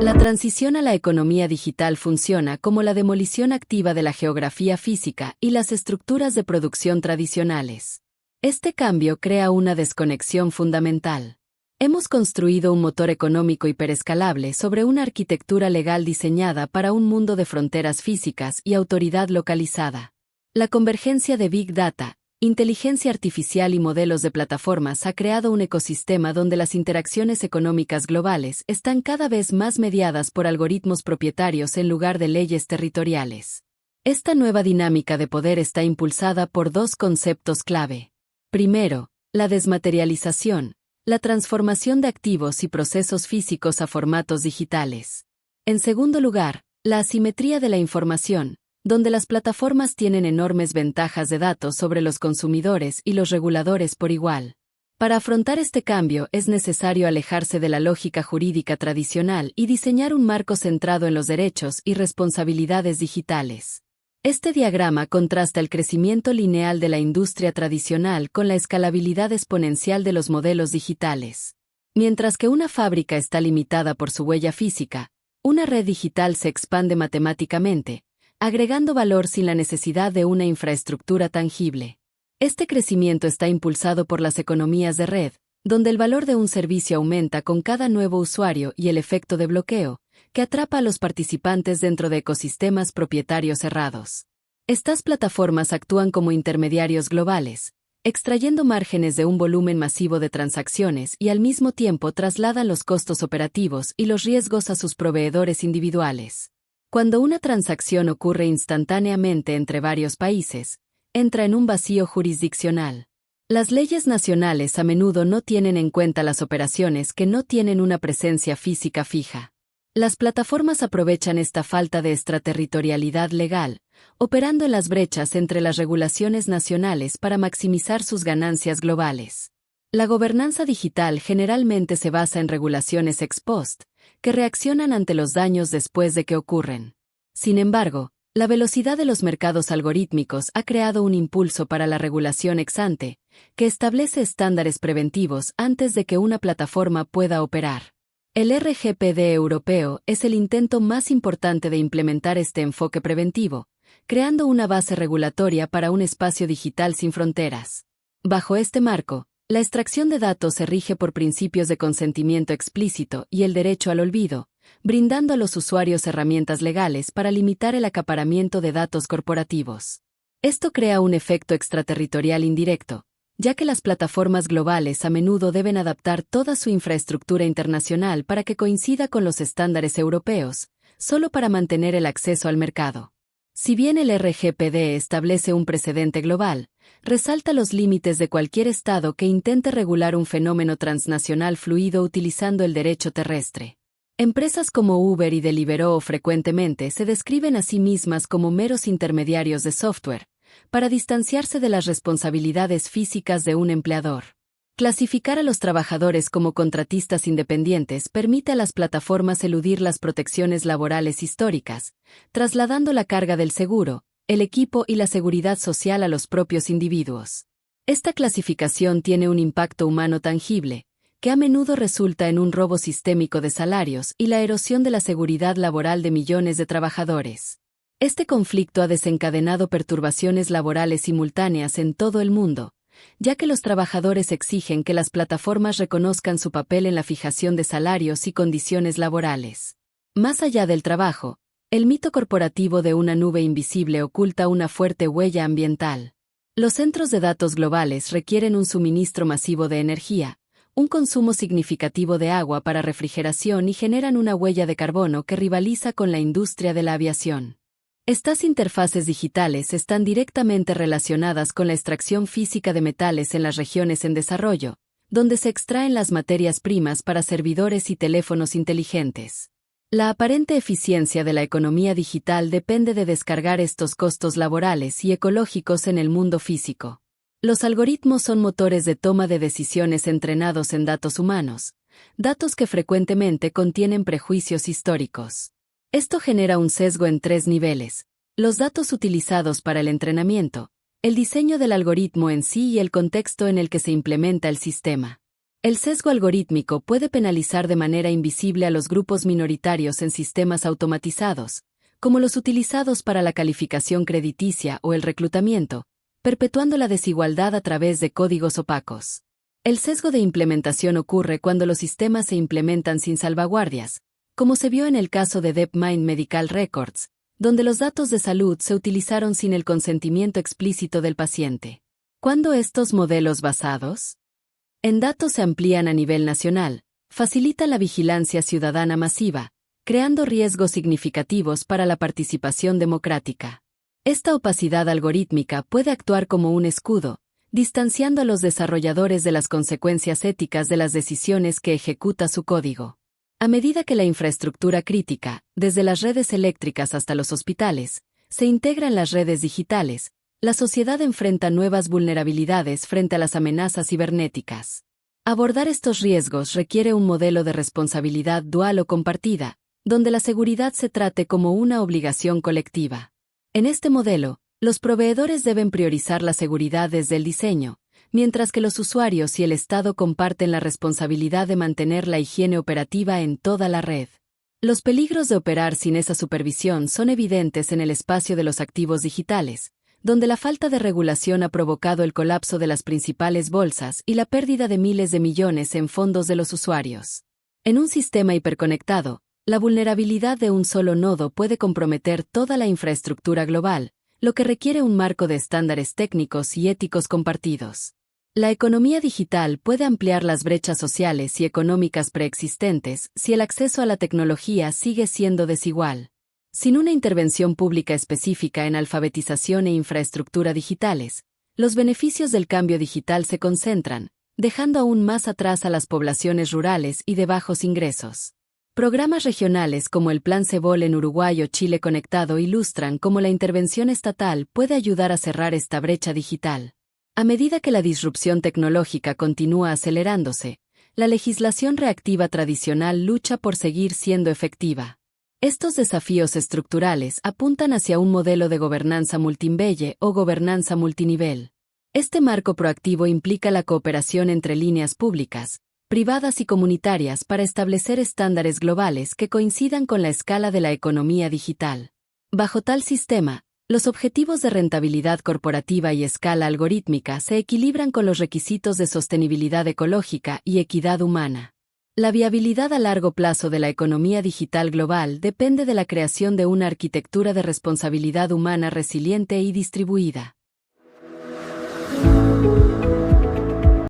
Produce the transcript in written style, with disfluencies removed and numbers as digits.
La transición a la economía digital funciona como la demolición activa de la geografía física y las estructuras de producción tradicionales. Este cambio crea una desconexión fundamental. Hemos construido un motor económico hiperescalable sobre una arquitectura legal diseñada para un mundo de fronteras físicas y autoridad localizada. La convergencia de Big Data, inteligencia artificial y modelos de plataformas ha creado un ecosistema donde las interacciones económicas globales están cada vez más mediadas por algoritmos propietarios en lugar de leyes territoriales. Esta nueva dinámica de poder está impulsada por dos conceptos clave. Primero, la desmaterialización, la transformación de activos y procesos físicos a formatos digitales. En segundo lugar, la asimetría de la información, donde las plataformas tienen enormes ventajas de datos sobre los consumidores y los reguladores por igual. Para afrontar este cambio es necesario alejarse de la lógica jurídica tradicional y diseñar un marco centrado en los derechos y responsabilidades digitales. Este diagrama contrasta el crecimiento lineal de la industria tradicional con la escalabilidad exponencial de los modelos digitales. Mientras que una fábrica está limitada por su huella física, una red digital se expande matemáticamente, agregando valor sin la necesidad de una infraestructura tangible. Este crecimiento está impulsado por las economías de red, donde el valor de un servicio aumenta con cada nuevo usuario y el efecto de bloqueo, que atrapa a los participantes dentro de ecosistemas propietarios cerrados. Estas plataformas actúan como intermediarios globales, extrayendo márgenes de un volumen masivo de transacciones y al mismo tiempo trasladan los costos operativos y los riesgos a sus proveedores individuales. Cuando una transacción ocurre instantáneamente entre varios países, entra en un vacío jurisdiccional. Las leyes nacionales a menudo no tienen en cuenta las operaciones que no tienen una presencia física fija. Las plataformas aprovechan esta falta de extraterritorialidad legal, operando en las brechas entre las regulaciones nacionales para maximizar sus ganancias globales. La gobernanza digital generalmente se basa en regulaciones ex post, que reaccionan ante los daños después de que ocurren. Sin embargo, la velocidad de los mercados algorítmicos ha creado un impulso para la regulación ex ante, que establece estándares preventivos antes de que una plataforma pueda operar. El RGPD europeo es el intento más importante de implementar este enfoque preventivo, creando una base regulatoria para un espacio digital sin fronteras. Bajo este marco, la extracción de datos se rige por principios de consentimiento explícito y el derecho al olvido, brindando a los usuarios herramientas legales para limitar el acaparamiento de datos corporativos. Esto crea un efecto extraterritorial indirecto, ya que las plataformas globales a menudo deben adaptar toda su infraestructura internacional para que coincida con los estándares europeos, solo para mantener el acceso al mercado. Si bien el RGPD establece un precedente global, resalta los límites de cualquier Estado que intente regular un fenómeno transnacional fluido utilizando el derecho terrestre. Empresas como Uber y Deliveroo frecuentemente se describen a sí mismas como meros intermediarios de software, para distanciarse de las responsabilidades físicas de un empleador. Clasificar a los trabajadores como contratistas independientes permite a las plataformas eludir las protecciones laborales históricas, trasladando la carga del seguro, el equipo y la seguridad social a los propios individuos. Esta clasificación tiene un impacto humano tangible, que a menudo resulta en un robo sistémico de salarios y la erosión de la seguridad laboral de millones de trabajadores. Este conflicto ha desencadenado perturbaciones laborales simultáneas en todo el mundo, ya que los trabajadores exigen que las plataformas reconozcan su papel en la fijación de salarios y condiciones laborales. Más allá del trabajo, el mito corporativo de una nube invisible oculta una fuerte huella ambiental. Los centros de datos globales requieren un suministro masivo de energía, un consumo significativo de agua para refrigeración y generan una huella de carbono que rivaliza con la industria de la aviación. Estas interfaces digitales están directamente relacionadas con la extracción física de metales en las regiones en desarrollo, donde se extraen las materias primas para servidores y teléfonos inteligentes. La aparente eficiencia de la economía digital depende de descargar estos costos laborales y ecológicos en el mundo físico. Los algoritmos son motores de toma de decisiones entrenados en datos humanos, datos que frecuentemente contienen prejuicios históricos. Esto genera un sesgo en 3 niveles: los datos utilizados para el entrenamiento, el diseño del algoritmo en sí y el contexto en el que se implementa el sistema. El sesgo algorítmico puede penalizar de manera invisible a los grupos minoritarios en sistemas automatizados, como los utilizados para la calificación crediticia o el reclutamiento, perpetuando la desigualdad a través de códigos opacos. El sesgo de implementación ocurre cuando los sistemas se implementan sin salvaguardias, como se vio en el caso de DeepMind Medical Records, donde los datos de salud se utilizaron sin el consentimiento explícito del paciente. ¿Cuándo estos modelos basados en datos se amplían a nivel nacional, facilitan la vigilancia ciudadana masiva, creando riesgos significativos para la participación democrática? Esta opacidad algorítmica puede actuar como un escudo, distanciando a los desarrolladores de las consecuencias éticas de las decisiones que ejecuta su código. A medida que la infraestructura crítica, desde las redes eléctricas hasta los hospitales, se integra en las redes digitales, la sociedad enfrenta nuevas vulnerabilidades frente a las amenazas cibernéticas. Abordar estos riesgos requiere un modelo de responsabilidad dual o compartida, donde la seguridad se trate como una obligación colectiva. En este modelo, los proveedores deben priorizar la seguridad desde el diseño, mientras que los usuarios y el Estado comparten la responsabilidad de mantener la higiene operativa en toda la red. Los peligros de operar sin esa supervisión son evidentes en el espacio de los activos digitales, donde la falta de regulación ha provocado el colapso de las principales bolsas y la pérdida de miles de millones en fondos de los usuarios. En un sistema hiperconectado, la vulnerabilidad de un solo nodo puede comprometer toda la infraestructura global, lo que requiere un marco de estándares técnicos y éticos compartidos. La economía digital puede ampliar las brechas sociales y económicas preexistentes si el acceso a la tecnología sigue siendo desigual. Sin una intervención pública específica en alfabetización e infraestructura digitales, los beneficios del cambio digital se concentran, dejando aún más atrás a las poblaciones rurales y de bajos ingresos. Programas regionales como el Plan Cebol en Uruguay o Chile Conectado ilustran cómo la intervención estatal puede ayudar a cerrar esta brecha digital. A medida que la disrupción tecnológica continúa acelerándose, la legislación reactiva tradicional lucha por seguir siendo efectiva. Estos desafíos estructurales apuntan hacia un modelo de gobernanza multinivel o gobernanza multinivel. Este marco proactivo implica la cooperación entre líneas públicas, privadas y comunitarias para establecer estándares globales que coincidan con la escala de la economía digital. Bajo tal sistema, los objetivos de rentabilidad corporativa y escala algorítmica se equilibran con los requisitos de sostenibilidad ecológica y equidad humana. La viabilidad a largo plazo de la economía digital global depende de la creación de una arquitectura de responsabilidad humana resiliente y distribuida.